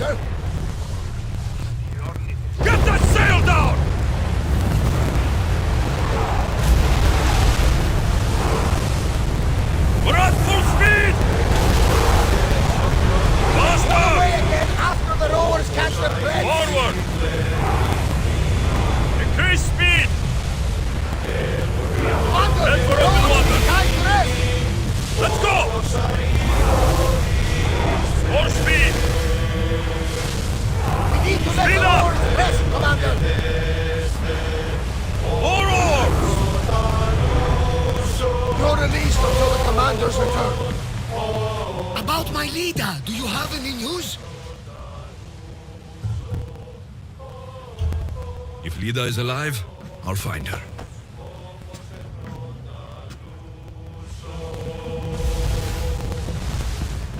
Commander. Get that sail down! We're at full speed! Faster! Away again after the rowers catch their breath. Forward! Increase speed! Commander, Head for open water! time to rest. Let's go! More speed! We need to let Speed the up. rowers rest, Commander. More oars! You're released until the Commander's return. About my leader, do you have any news? If Lida is alive, I'll find her.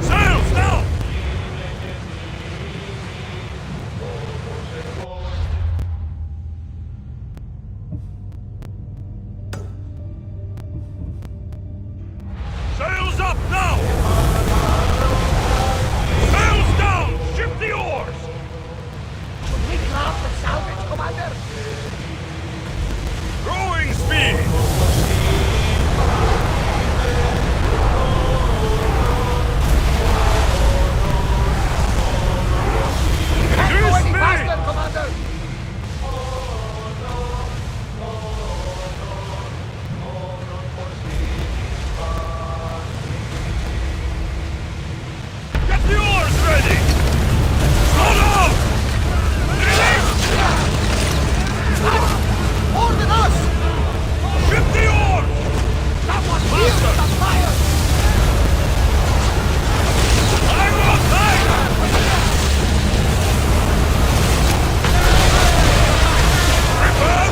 Sails now! Sails up now! Sails down! Ship the oars! We craft the salvage, Commander. Growing speed! Can't go Increase any speed! faster, Commander. Get the oars ready! Slow down! More than us. Ship the oars! Someone heals the fire. I'm on time! Prepare!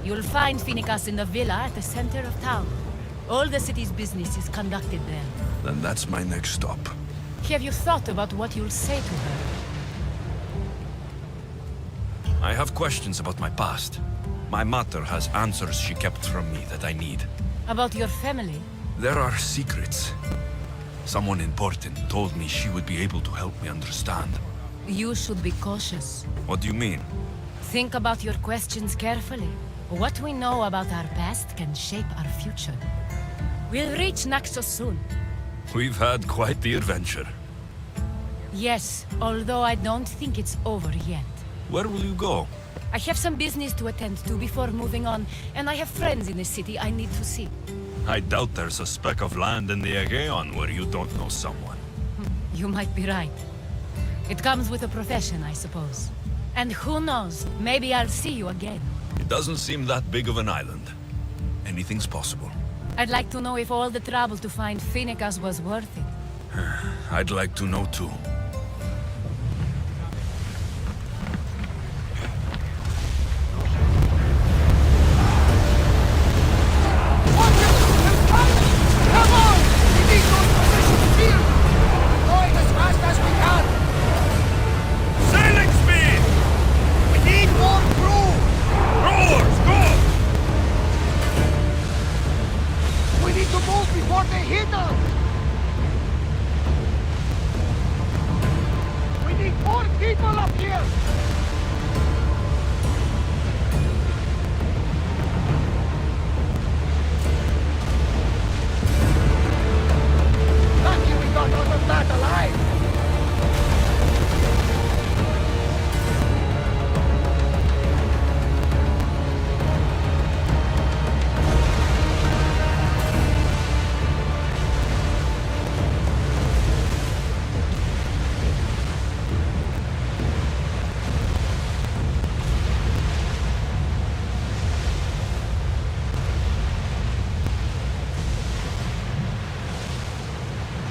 You'll find Phoenicas in the villa at the center of town. All the city's business is conducted there. Then that's my next stop. Have you thought about what you'll say to her? I have questions about my past. My mother has answers she kept from me that I need. About your family? There are secrets. Someone important told me she would be able to help me understand. You should be cautious. What do you mean? Think about your questions carefully. What we know about our past can shape our future. We'll reach Naxos soon. We've had quite the adventure. Yes, although I don't think it's over yet. Where will you go? I have some business to attend to before moving on, and I have friends in the city I need to see. I doubt there's a speck of land in the Aegean where you don't know someone. You might be right. It comes with a profession, I suppose. And who knows, maybe I'll see you again. It doesn't seem that big of an island. Anything's possible. I'd like to know if all the trouble to find Phoenicas was worth it. I'd like to know too. Come on! We need those positions here! Going as fast as we can! Sailing speed! We need more crew! Rowers, go! We need to move before they hit us! We need more people up here! Lucky we got out of that alive!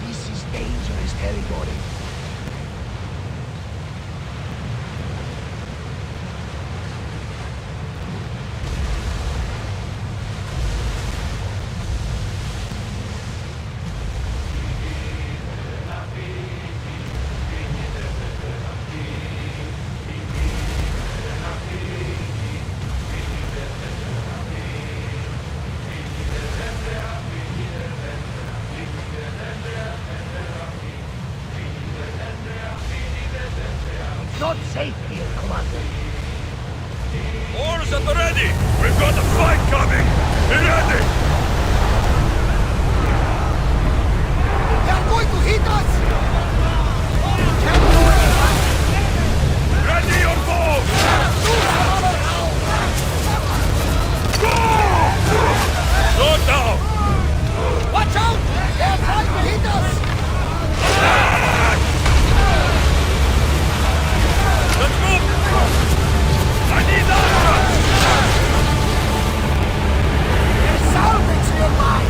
This is dangerous territory. Not safe here, Commander. Oars at the ready! We've got a fight coming! Be ready! They are going to hit us! Can't do it! Ready your bows! Go! Slow down! Watch out! They are trying to hit us! Let's move! I need answers! There's salvage nearby!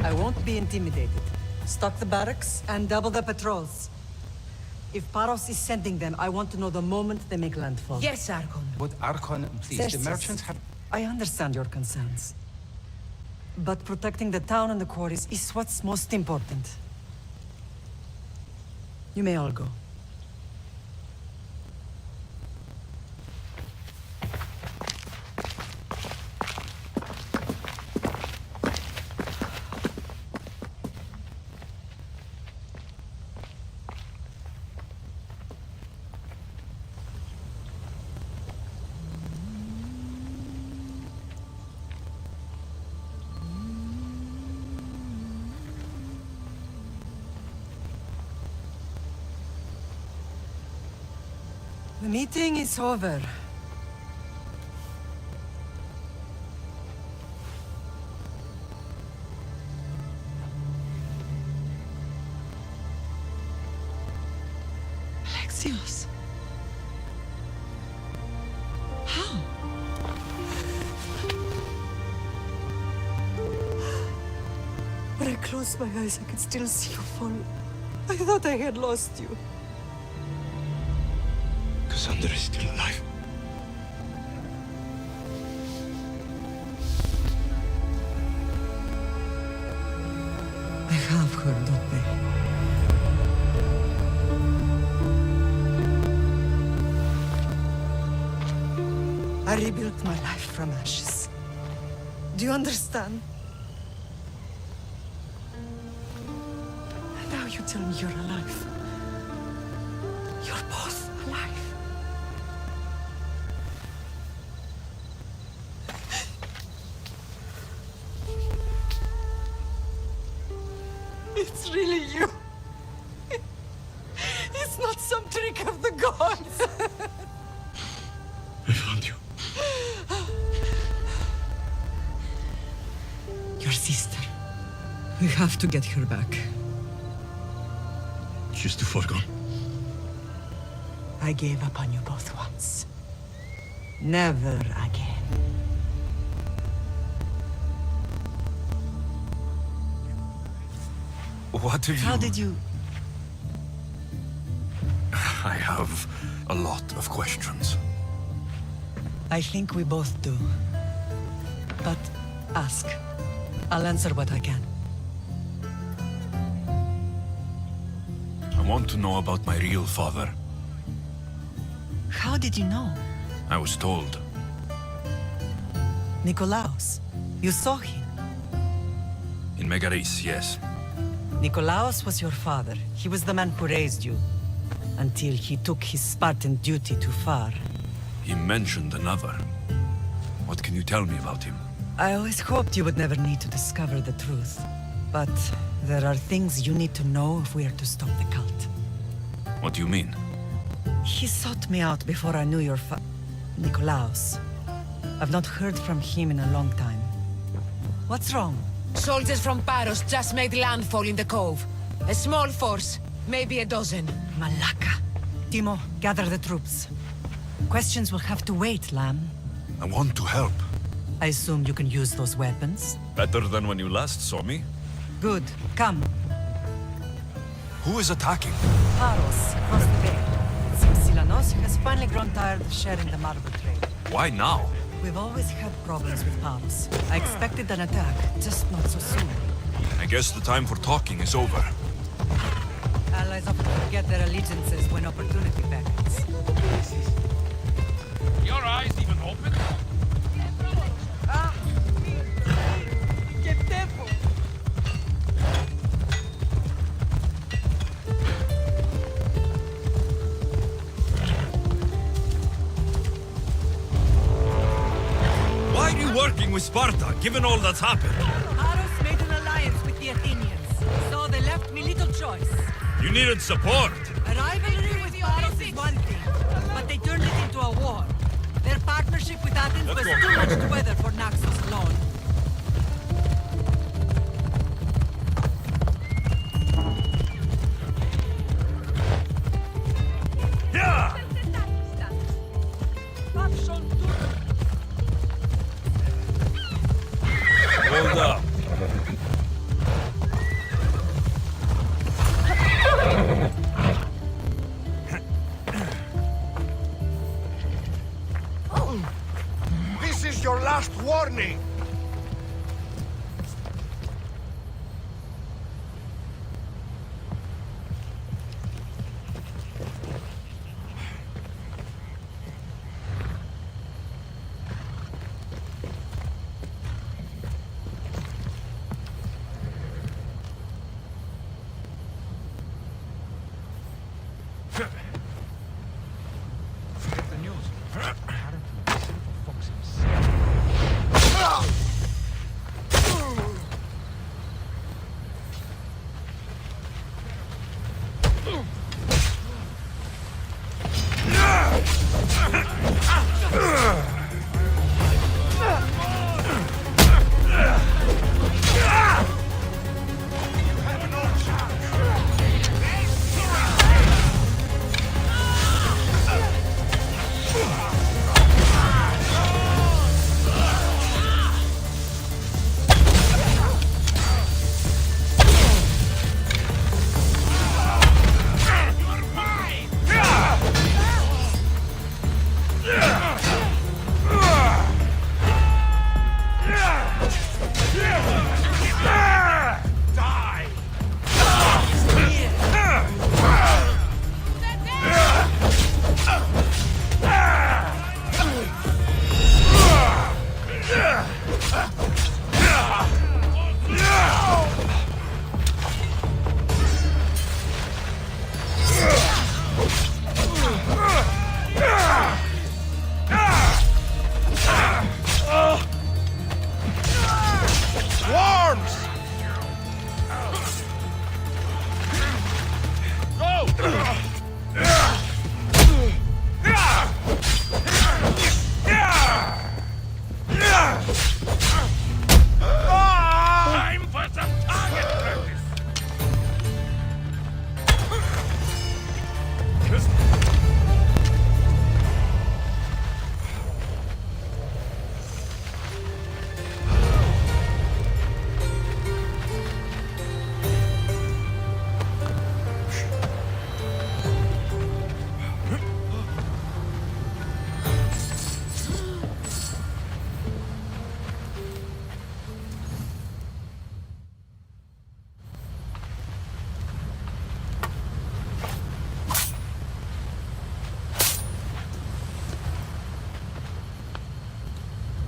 I won't be intimidated. Stock the barracks and double the patrols. If Paros is sending them, I want to know the moment they make landfall. Yes, Archon. Would Archon, please, Yes, the yes. merchants have... I understand your concerns. But protecting the town and the quarries is what's most important. You may all go. The meeting is over. Alexios. How? When I closed my eyes, I could still see you fall. I thought I had lost you. Cassandra is still alive. I have her, don't they? I rebuilt my life from ashes. Do you understand? And now you tell me you're alive. You're both alive. It's really you. It's not some trick of the gods. I found you. Your sister. We have to get her back. She's too far gone. I gave up on you both once. Never again. What have you... How did you... I have a lot of questions. I think we both do. But ask. I'll answer what I can. I want to know about my real father. How did you know? I was told. Nikolaos. You saw him. In Megaris, yes. Nikolaos was your father. He was the man who raised you. Until he took his Spartan duty too far. He mentioned another. What can you tell me about him? I always hoped you would never need to discover the truth. But there are things you need to know if we are to stop the cult. What do you mean? He sought me out before I knew your Nikolaos. I've not heard from him in a long time. What's wrong? Soldiers from Paros just made landfall in the cove. A small force, maybe a dozen. Malaka. Timo, gather the troops. Questions will have to wait, Lamb. I want to help. I assume you can use those weapons? Better than when you last saw me. Good. Come. Who is attacking? Paros, across the bay. It seems Silanos has finally grown tired of sharing the marble trade. Why now? We've always had problems with Paros. I expected an attack, just not so soon. I guess the time for talking is over. Allies often forget their allegiances when opportunity beckons. Your eyes even open? Why do you work working with Sparta, given all that's happened? Paros made an alliance with the Athenians, so they left me little choice. You needed support. A rivalry with Paros is one thing, but they turned it into a war. Their partnership with Athens was too much to weather for Naxos alone. Yeah! Hold up. This is your last warning! Time for some target practice!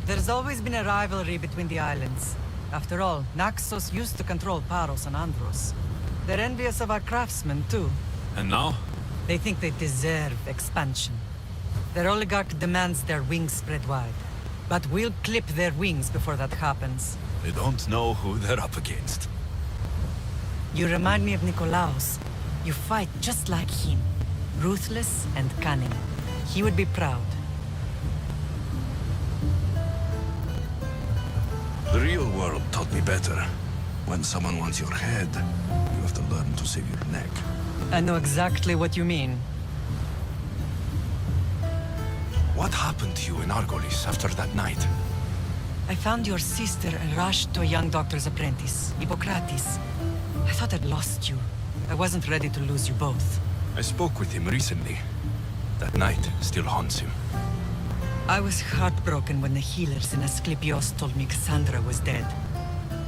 There's always been a rivalry between the islands. After all, Naxos used to control Paros and Andros. They're envious of our craftsmen, too. And now? They think they deserve expansion. Their oligarch demands their wings spread wide. But we'll clip their wings before that happens. They don't know who they're up against. You remind me of Nikolaos. You fight just like him. Ruthless and cunning. He would be proud. The real world taught me better. When someone wants your head, you have to learn to save your neck. I know exactly what you mean. What happened to you in Argolis after that night? I found your sister and rushed to a young doctor's apprentice, Hippocrates. I thought I'd lost you. I wasn't ready to lose you both. I spoke with him recently. That night still haunts him. I was heartbroken when the healers in Asclepios told me Cassandra was dead.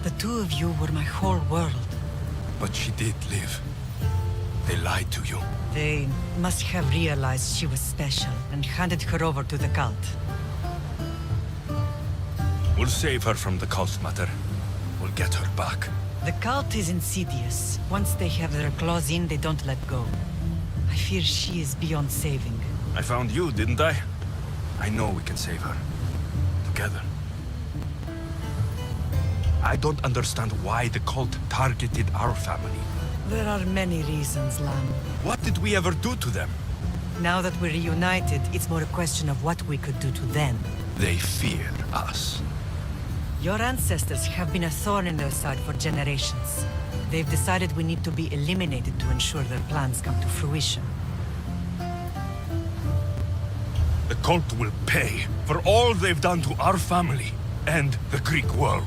The two of you were my whole world. But she did live. They lied to you. They must have realized she was special and handed her over to the cult. We'll save her from the cult, Mater. We'll get her back. The cult is insidious. Once they have their claws in, they don't let go. I fear she is beyond saving. I found you, didn't I? I know we can save her. Together. I don't understand why the cult targeted our family. There are many reasons, Lam. What did we ever do to them? Now that we're reunited, it's more a question of what we could do to them. They fear us. Your ancestors have been a thorn in their side for generations. They've decided we need to be eliminated to ensure their plans come to fruition. The cult will pay for all they've done to our family and the Greek world.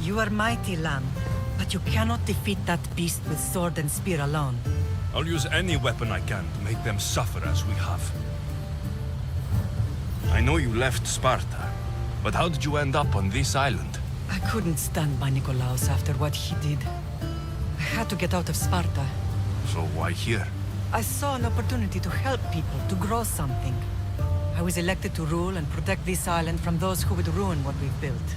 You are mighty, Lam, but you cannot defeat that beast with sword and spear alone. I'll use any weapon I can to make them suffer as we have. I know you left Sparta, but how did you end up on this island? I couldn't stand by Nikolaos after what he did. I had to get out of Sparta. So why here? I saw an opportunity to help people, to grow something. I was elected to rule and protect this island from those who would ruin what we've built.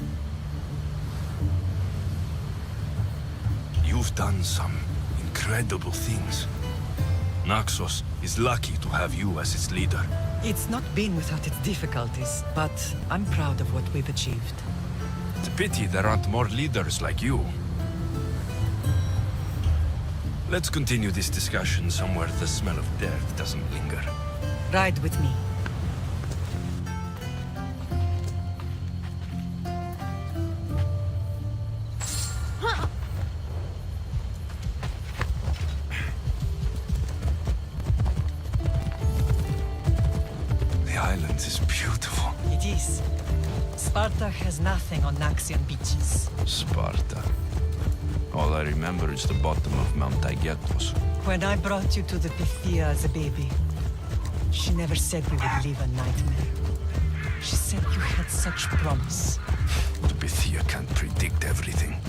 You've done some incredible things. Naxos is lucky to have you as its leader. It's not been without its difficulties, but I'm proud of what we've achieved. It's a pity there aren't more leaders like you. Let's continue this discussion somewhere the smell of death doesn't linger. Ride with me. The island is beautiful. It is. Sparta has nothing on Naxian beaches. Sparta. All I remember is the bottom of Mount Aigietos. When I brought you to the Pythia as a baby, she never said we would live a nightmare. She said you had such promise. The Pythia can't predict everything.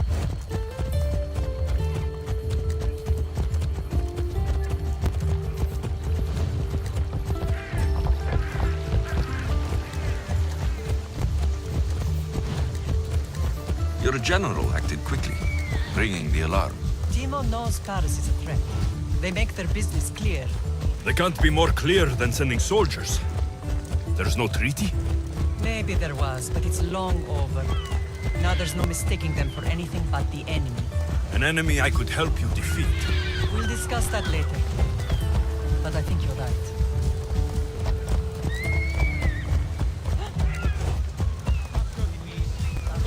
Your general acted quickly, bringing the alarm. Timo knows Paris is a threat. They make their business clear. They can't be more clear than sending soldiers. There's no treaty? Maybe there was, but it's long over. Now there's no mistaking them for anything but the enemy. An enemy I could help you defeat. We'll discuss that later. But I think you're right.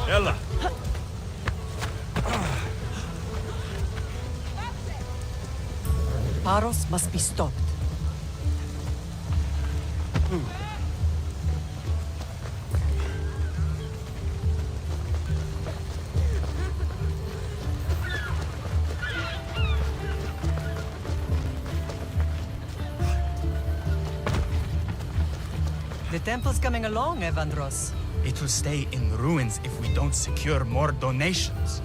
Ella! Paros must be stopped. The temple's coming along, Evandros. It will stay in ruins if we don't secure more donations.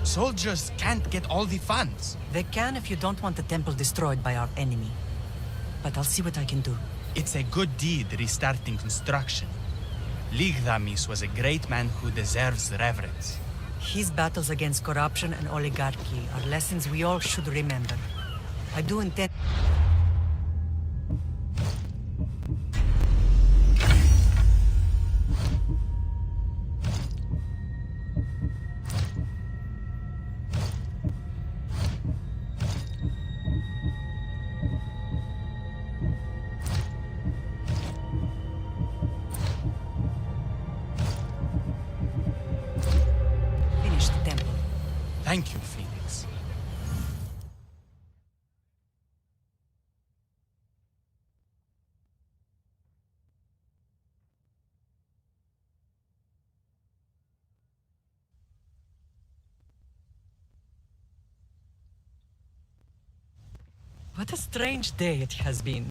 Soldiers can't get all the funds. They can if you don't want the temple destroyed by our enemy. But I'll see what I can do. It's a good deed restarting construction. Ligdamis was a great man who deserves reverence. His battles against corruption and oligarchy are lessons we all should remember. I do intend... finish the temple. Thank you, Phoenix. What a strange day it has been.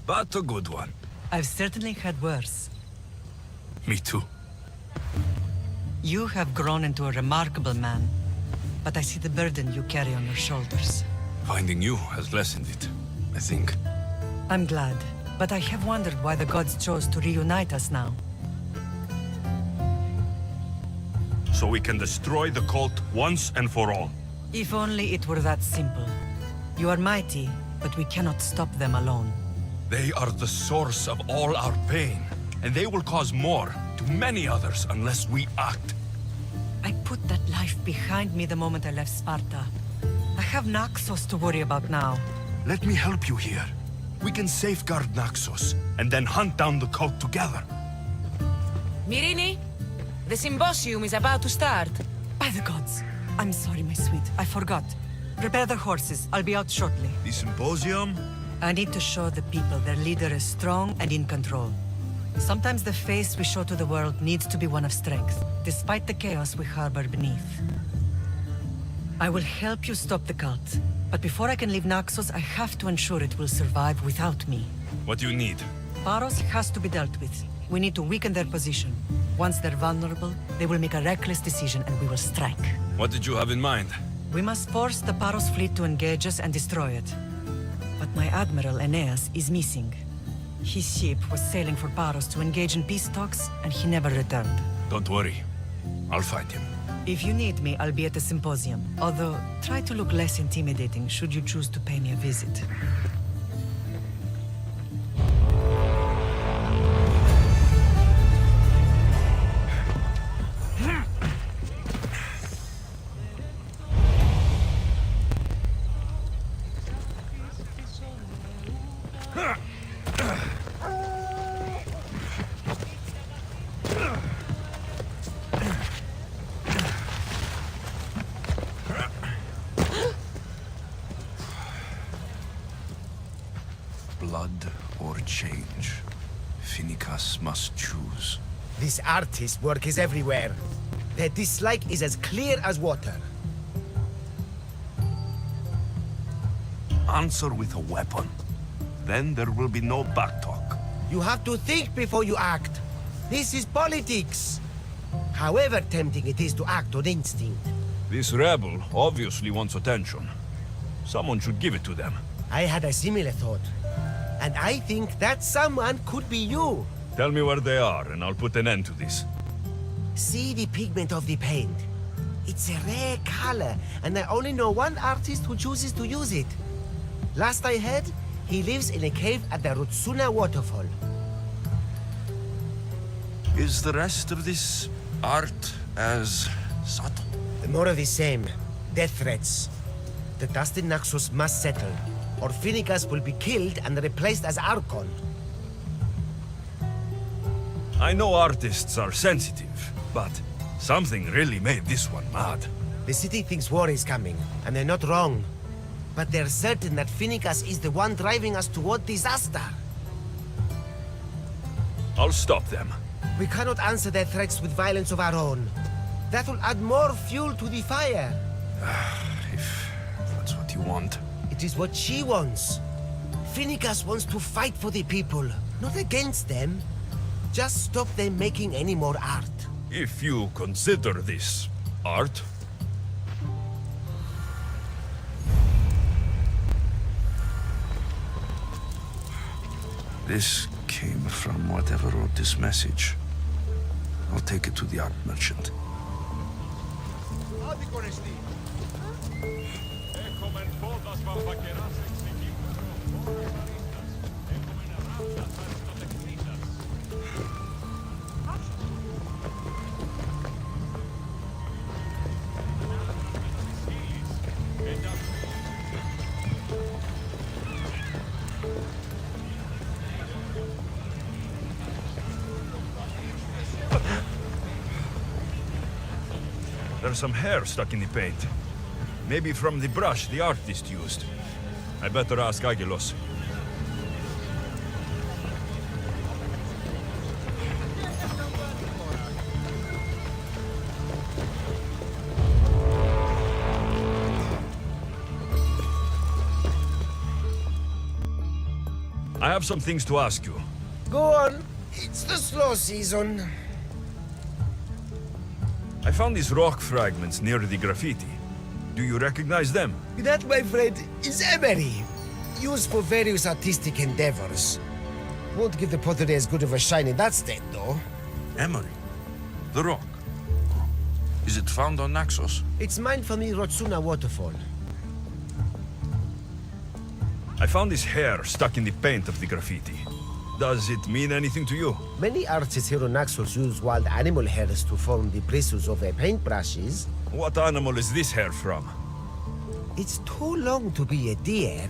But a good one. I've certainly had worse. Me too. You have grown into a remarkable man, but I see the burden you carry on your shoulders. Finding you has lessened it, I think. I'm glad, but I have wondered why the gods chose to reunite us now. So we can destroy the cult once and for all. If only it were that simple. You are mighty, but we cannot stop them alone. They are the source of all our pain, and they will cause more to many others unless we act. I put that life behind me the moment I left Sparta. I have Naxos to worry about now. Let me help you here. We can safeguard Naxos, and then hunt down the cult together. Mirini, the symposium is about to start. By the gods. I'm sorry, my sweet. I forgot. Prepare the horses. I'll be out shortly. The symposium? I need to show the people their leader is strong and in control. Sometimes the face we show to the world needs to be one of strength, despite the chaos we harbor beneath. I will help you stop the cult, but before I can leave Naxos, I have to ensure it will survive without me. What do you need? Paros has to be dealt with. We need to weaken their position. Once they're vulnerable, they will make a reckless decision and we will strike. What did you have in mind? We must force the Paros fleet to engage us and destroy it. But my admiral, Aeneas, is missing. His ship was sailing for Paros to engage in peace talks, and he never returned. Don't worry. I'll find him. If you need me, I'll be at the symposium. Although, try to look less intimidating should you choose to pay me a visit. Blood or change? Finicus must choose. This artist's work is everywhere. Their dislike is as clear as water. Answer with a weapon. Then there will be no backtalk. You have to think before you act. This is politics. However tempting it is to act on instinct. This rebel obviously wants attention. Someone should give it to them. I had a similar thought. And I think that someone could be you. Tell me where they are, and I'll put an end to this. See the pigment of the paint. It's a rare color, and I only know one artist who chooses to use it. Last I heard, he lives in a cave at the Rutsuna waterfall. Is the rest of this art as subtle? More of the same. Death threats. The dust in Naxos must settle, or Finicus will be killed and replaced as Archon. I know artists are sensitive, but something really made this one mad. The city thinks war is coming, and they're not wrong. But they're certain that Finicus is the one driving us toward disaster. I'll stop them. We cannot answer their threats with violence of our own. That will add more fuel to the fire. If that's what you want. It is what she wants. Finicus wants to fight for the people, not against them. Just stop them making any more art. If you consider this art. This came from whatever wrote this message. I'll take it to the art merchant. There's some hair stuck in the paint. Maybe from the brush the artist used. I better ask Agilos. I have some things to ask you. Go on. It's the slow season. I found these rock fragments near the graffiti. Do you recognize them? That, my friend, is emery. Used for various artistic endeavors. Won't give the pottery as good of a shine in that state, though. Emery? The rock? Is it found on Naxos? It's mined from the Rutsuna waterfall. I found this hair stuck in the paint of the graffiti. Does it mean anything to you? Many artists here in Naxos use wild animal hairs to form the bristles of their paintbrushes. What animal is this hair from? It's too long to be a deer.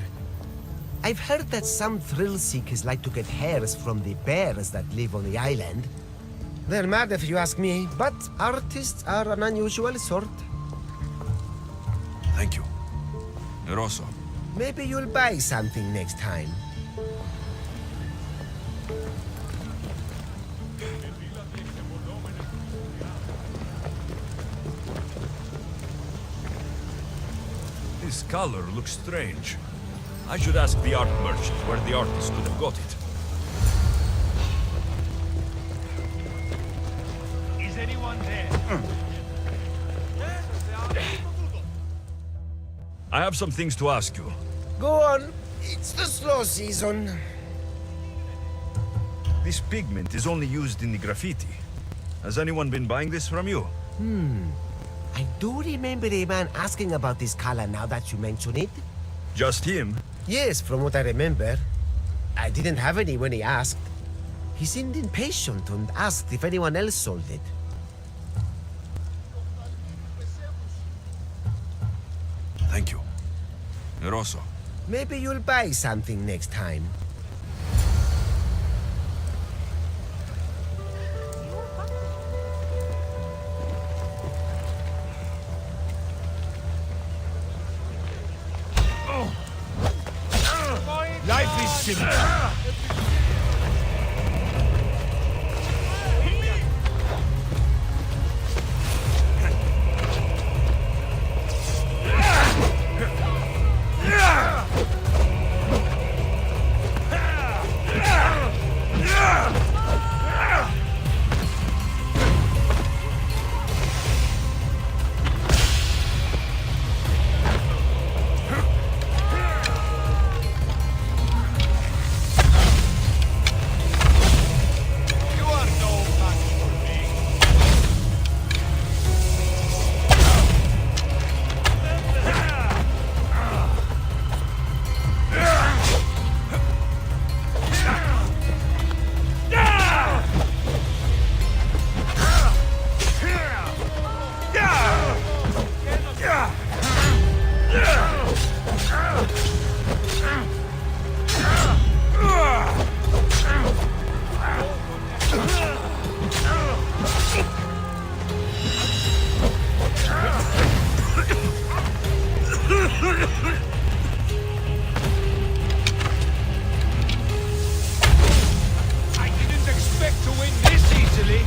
I've heard that some thrill seekers like to get hairs from the bears that live on the island. They're mad if you ask me, but artists are an unusual sort. Thank you. Eroso. Maybe you'll buy something next time. This color looks strange. I should ask the art merchant where the artist could have got it. Is anyone there? I have some things to ask you. Go on. It's the slow season. This pigment is only used in the graffiti. Has anyone been buying this from you? I do remember a man asking about this color now that you mention it. Just him? Yes, from what I remember. I didn't have any when he asked. He seemed impatient and asked if anyone else sold it. Thank you. Eroso. Maybe you'll buy something next time. Life is simple. I didn't expect to win this easily.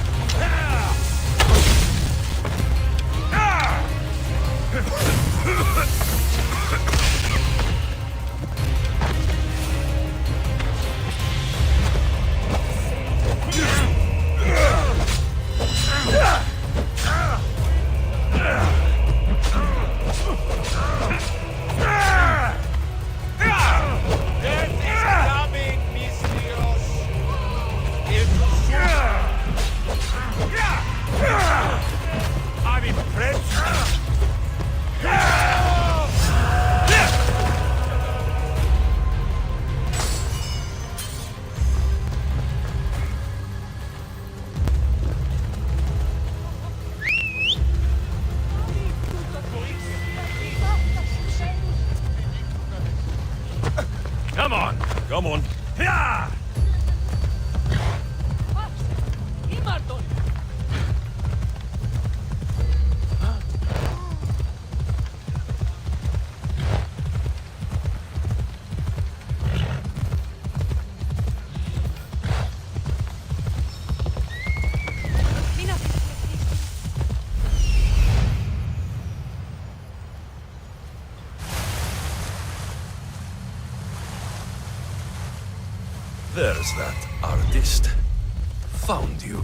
I'm impressed. Come on. Come on. Yeah! There's that artist. Found you.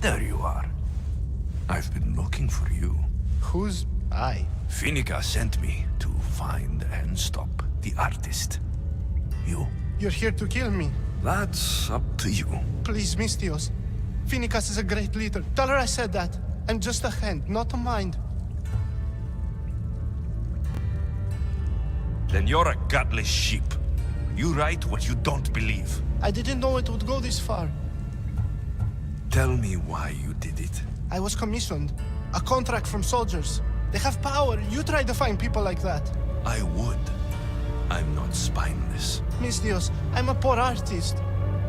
There you are. I've been looking for you. Who's I? Finica sent me to find and stop the artist. You? You're here to kill me. That's up to you. Please, Mistios. Finicas is a great leader. Tell her I said that. I'm just a hand, not a mind. Then you're a godless sheep. You write what you don't believe. I didn't know it would go this far. Tell me why you did it. I was commissioned. A contract from soldiers. They have power. You try to find people like that. I would. I'm not spineless. Mistios, I'm a poor artist.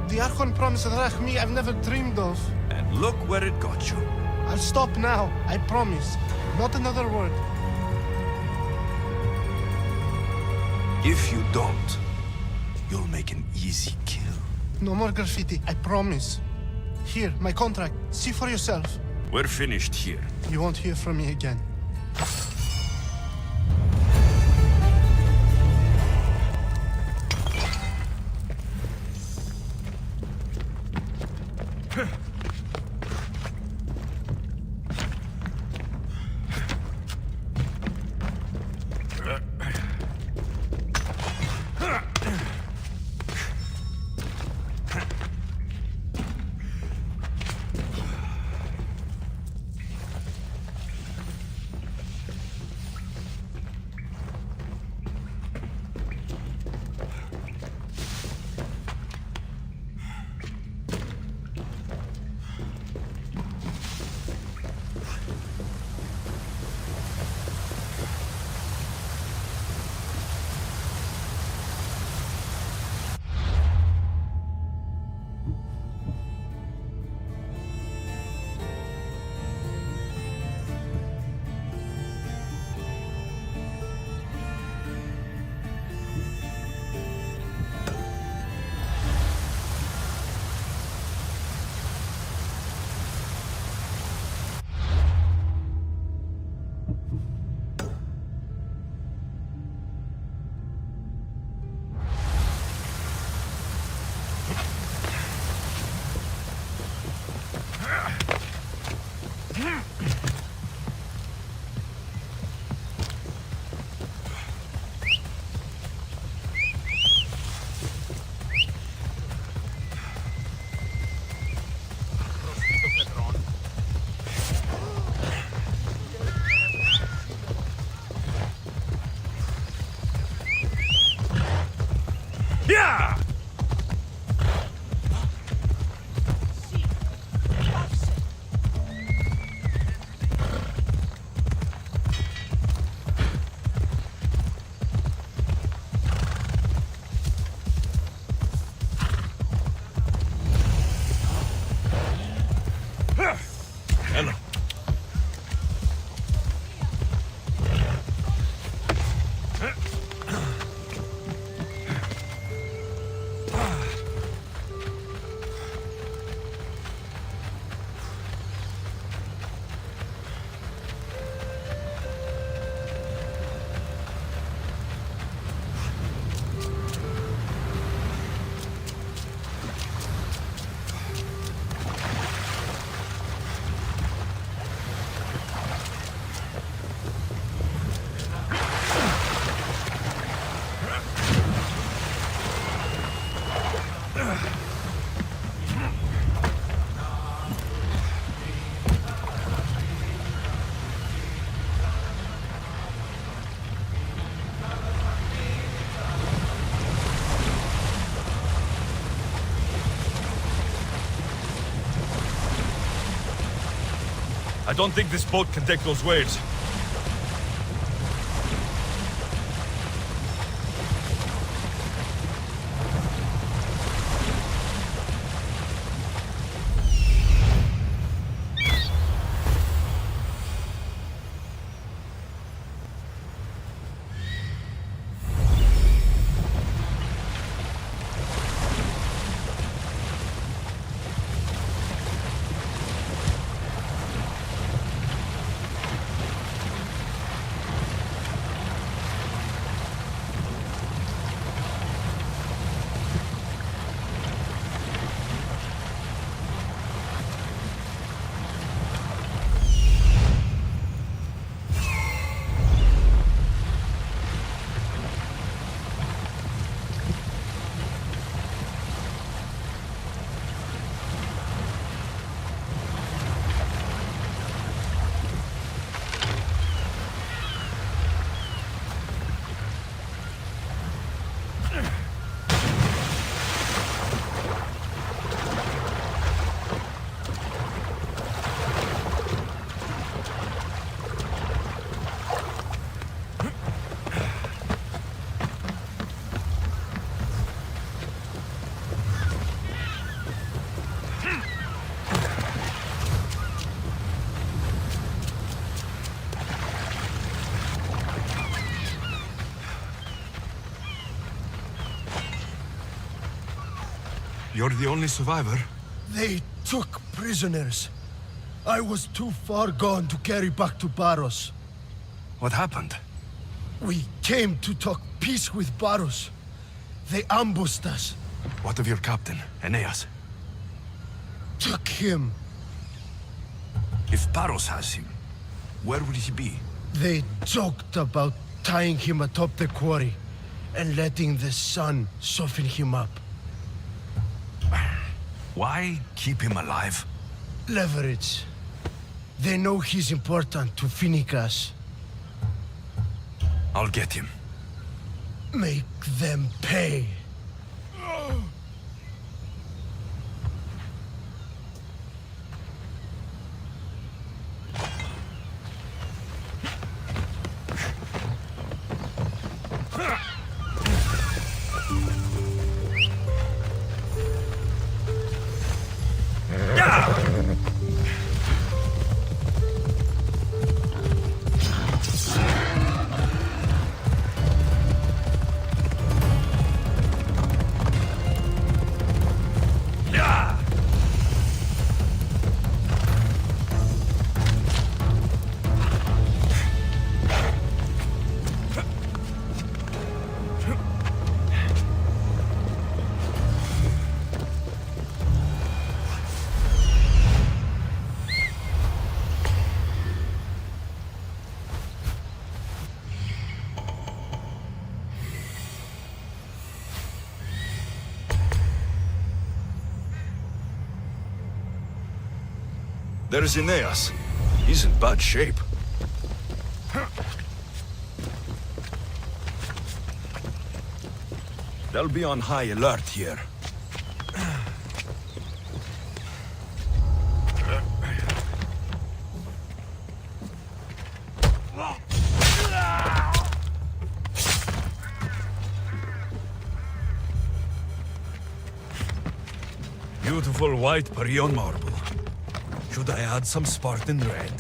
The Archon promised Rachmi I've never dreamed of. And look where it got you. I'll stop now. I promise. Not another word. If you don't, you'll make an easy kill. No more graffiti. I promise. Here, my contract. See for yourself. We're finished here. You won't hear from me again. Yeah! Hello. I don't think this boat can take those waves. You're the only survivor? They took prisoners. I was too far gone to carry back to Barros. What happened? We came to talk peace with Barros. They ambushed us. What of your captain, Aeneas? Took him. If Barros has him, where would he be? They joked about tying him atop the quarry and letting the sun soften him up. Why keep him alive? Leverage. They know he's important to Finicas. I'll get him. Make them pay. There's Aeneas. He's in bad shape. They'll be on high alert here. Beautiful white Parion marble. Should I add some Spartan red?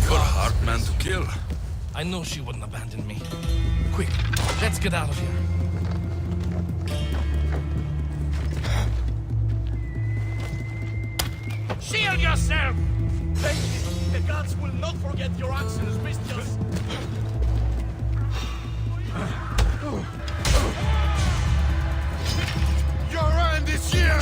You're a hard man to kill. I know she wouldn't abandon me. Quick, let's get out of here. Shield yourself! Thank you. The gods will not forget your actions, bestials. Your end is here!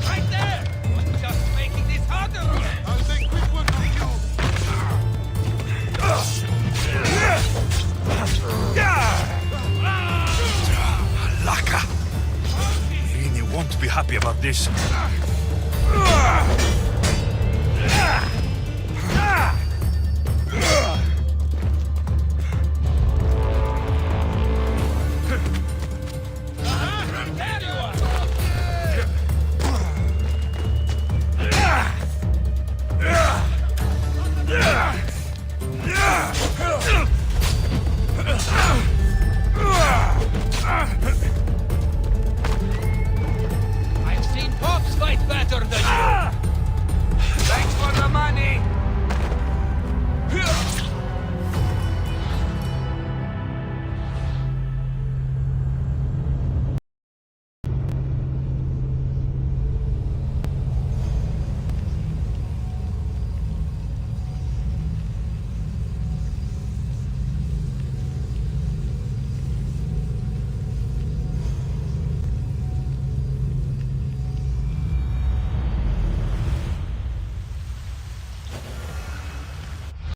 Right there! Was just making this harder! I'll take quick one for you! Laka! Irini won't be happy about this.